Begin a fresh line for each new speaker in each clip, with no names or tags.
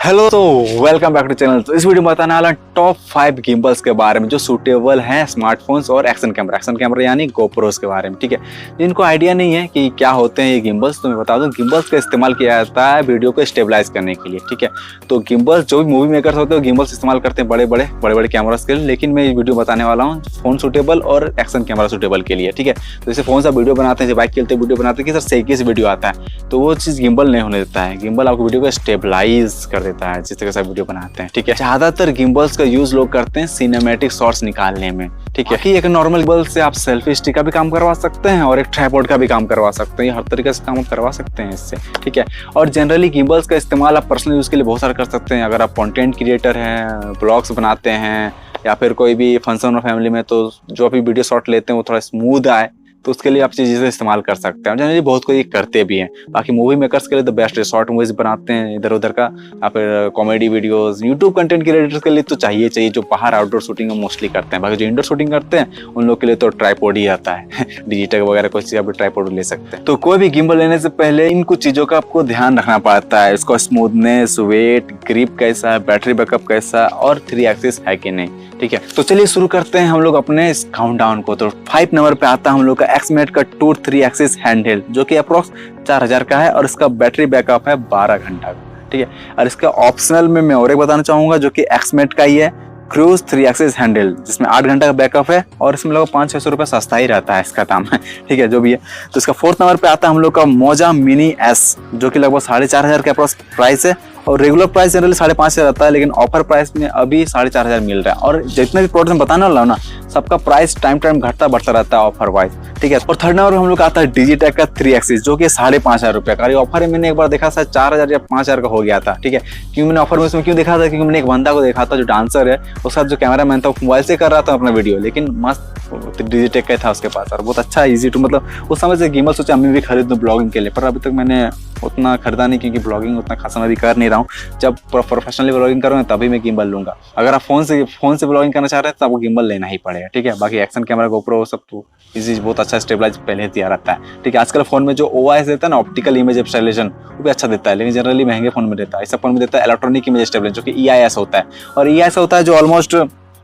Hello तो welcome back to channel. तो इस वीडियो में बताने वाला टॉप 5 गिम्बल्स के बारे में जो सूटेबल हैं स्मार्टफोन्स और एक्शन कैमरा यानी गोप्रोस के बारे में। ठीक है, जिनको आइडिया नहीं है कि क्या होते हैं ये गिम्बल्स, तो मैं बता दूं गिम्बल्स का इस्तेमाल किया जाता है वीडियो को स्टेबलाइज करने के लिए। ठीक है, तो गिम्बल्स जो भी मूवी मेकर्स होते हैं गिम्बल्स इस्तेमाल करते हैं बड़े बड़े कैमरास के लिए, लेकिन मैं ये वीडियो बताने वाला हूँ फोन सूटेबल और एक्शन कैमरा सूटेबल के लिए। ठीक है, तो जैसे फोन से वीडियो बनाते हैं, जब बाइक खेलते वीडियो बनाते हैं कि सर सेकी से वीडियो आता है, तो वो चीज़ गिम्बल नहीं होने देता है। गिम्बल आपको वीडियो को स्टेबलाइज कर देता है जिस तरह से वीडियो बनाते हैं। ठीक है, ज्यादातर गिम्बल्स का यूज लोग करते हैं सिनेमैटिक शॉट्स निकालने में। ठीक है, कि एक नॉर्मल गिम्बल से आप सेल्फी स्टिक का भी काम करवा सकते हैं और एक ट्राइपॉड का भी काम करवा सकते हैं। हर तरीके से काम करवा सकते हैं इससे। ठीक है, और जनरली गिम्बल्स का इस्तेमाल आप पर्सनल यूज के लिए बहुत सारा कर सकते हैं। अगर आप कंटेंट क्रिएटर हैं, ब्लॉग्स बनाते हैं या फिर कोई भी फंक्शन और फैमिली में, तो जो भी वीडियो शॉट लेते हैं वो थोड़ा स्मूथ आए, तो उसके लिए आप चीज़ें इस्तेमाल कर सकते हैं। जनरली बहुत कोई करते भी हैं। बाकी मूवी मेकर्स के लिए तो बेस्ट है, शॉर्ट मूवीज बनाते हैं इधर उधर का, या फिर comedy videos. YouTube content creators के लिए तो चाहिए जो बाहर आउटडोर शूटिंग मोस्टली करते हैं। बाकी जो इंडोर शूटिंग करते हैं उन लोग के लिए तो ट्राइपॉड ही आता है डिजिटल वगैरह कोई चीज़ आप ट्राइपॉड ले सकते हैं। तो कोई भी गिम्बल लेने से पहले इन कुछ चीज़ों का आपको ध्यान रखना पड़ता है। इसका स्मूथनेस, वेट, ग्रिप कैसा है, बैटरी बैकअप कैसा और 3 एक्सिस है कि नहीं। ठीक है, तो चलिए शुरू करते हैं हम लोग अपने इस काउंटडाउन को। तो 5 नंबर पे आता है हम लोग का एक्समेट का टूर 3 एक्सिस हैंडहेल्ड, जो कि अप्रोक्स 4000 का है और इसका बैटरी बैकअप है 12 घंटा का। ठीक है, और इसका ऑप्शनल में मैं और एक बताना चाहूंगा जो कि एक्समेट का ही है, क्रूज 3 एक्सिस हैंडल, जिसमें 8 घंटा का बैकअप है और इसमें लगभग 500-600 रुपये सस्ता ही रहता है इसका दाम। ठीक है, जो भी है। तो इसका 4th नंबर पे आता है हम लोग का मोजा मिनी एस, जो कि लगभग 4500 के अप्रोक्स प्राइस है और रेगुलर प्राइस जनरली 5500 रहता है, लेकिन ऑफर प्राइस में अभी 4500 मिल रहा है। और जितने भी प्रोडक्ट में बताने वाला हूं ना, सबका प्राइस टाइम घटता बढ़ता रहता है ऑफर वाइज। ठीक है, और 3rd नंबर हम लोग आता है डिजिटेक का 3 एक्सिस, जो कि 5500 रुपये का। ऑफर मैंने एक बार देखा था 4000 या 5000 का हो गया था। ठीक है, क्यों मैंने ऑफर में उसमें क्यों देखा था, क्योंकि मैंने एक बंदा को देखा था जो डांसर है, उसके साथ जो कैमरा मैन था वो मोबाइल से कर रहा था अपना वीडियो, लेकिन मस्त डिजिटेक का था उसके पास और बहुत अच्छा इजी टू, मतलब उस समय से गिम्बल सोचा मैं भी खरीद दूं ब्लॉगिंग के लिए, पर अभी तक मैंने उतना खरीदा नहीं क्योंकि ब्लॉगिंग उतना खासा मैं भी कर नहीं रहा हूँ। जब प्रोफेशनली ब्लॉगिंग करूँगा तभी मैं गिम्बल लूंगा। अगर आप फोन से ब्लॉगिंग करना चाह रहे हैं तो आपको गिम्बल लेना ही पड़ेगा। ठीक है, बाकी एक्शन कैमरा गोप्रो सब तो इजी, बहुत अच्छा स्टेबलाइज पहले से तैयार रहता है। ठीक है, आजकल फोन में जो OIS देता है ना, ऑप्टिकल इमेज स्टेबलाइजेशन, वो भी अच्छा देता है, लेकिन जनरली महंगे फोन में देता है। इस फोन में देता है इलेक्ट्रॉनिक इमेज स्टेबलाइजेशन, जो कि EIS होता है, और EIS होता है जो ऑलमोस्ट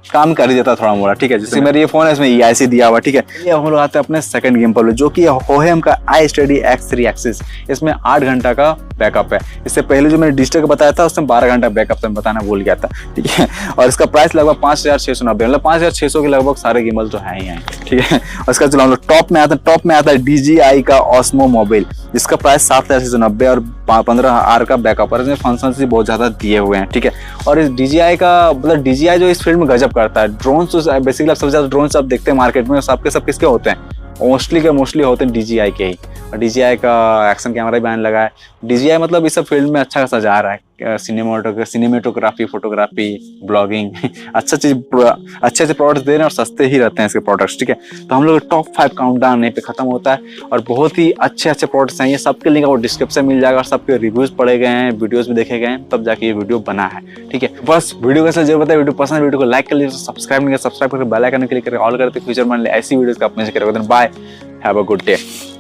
काम कर ही देता है थोड़ा मोड़ा। ठीक है, जैसे मेरा ये फोन है इसमें EIC दिया हुआ। ठीक है, ये हम लोग आते हैं अपने सेकंड गिम्बल, जो कि होहेम का आई स्टडी X3 एक्सिस। इसमें 8 घंटा का बैकअप है। इससे पहले जो मैंने डिजिटल का बताया था उसमें 12 घंटा बैकअप था, मैं बताना भूल गया था। ठीक है, और इसका प्राइस लगभग 5690, मतलब 5600 के लगभग सारे गिम्बल तो है ही हैं। ठीक है, और इसका चलो हम लोग टॉप में आता है DJI का ऑस्मो मोबाइल, जिसका प्राइस 7690 और 15R का बैकअप और इसमें फंक्शन भी बहुत ज्यादा दिए हुए हैं। ठीक है, और इस DJI का मतलब DJI जो इस फील्ड में गजब करता है। ड्रोन बेसिकली आप सबसे ज्यादा ड्रोन आप देखते हैं मार्केट में, सब किसके होते हैं, मोस्टली होते हैं DJI के ही। और DJI का एक्शन कैमरा भी आने लगा है। DJI मतलब इस सब फील्ड में अच्छा खासा जा रहा है, सिनेमेटोग्राफी, फोटोग्राफी, ब्लॉगिंग अच्छे प्रोडक्ट्स दे रहे हैं और सस्ते ही रहते हैं इसके प्रोडक्ट्स। ठीक है, तो हम लोग टॉप 5 काउंटडाउन यहीं पे खत्म होता है और बहुत ही अच्छे प्रोडक्ट्स हैं। ये सबके लिंक आपको डिस्क्रिप्शन मिल जाएगा और सबके रिव्यूज पढ़े गए हैं, वीडियोस भी देखे गए हैं, तब जाके ये वीडियो बना है। ठीक है, बस वीडियो कैसे जरूर बताए, वीडियो पसंद, वीडियो को लाइक कर लीजिए, सब्सक्राइब नहीं कर सब्सक्राइब करके बेल आइकन क्लिक करके ऑल करते, फ्यूचर में ऐसी वीडियोस का अपने से करें। Bye, have a good day.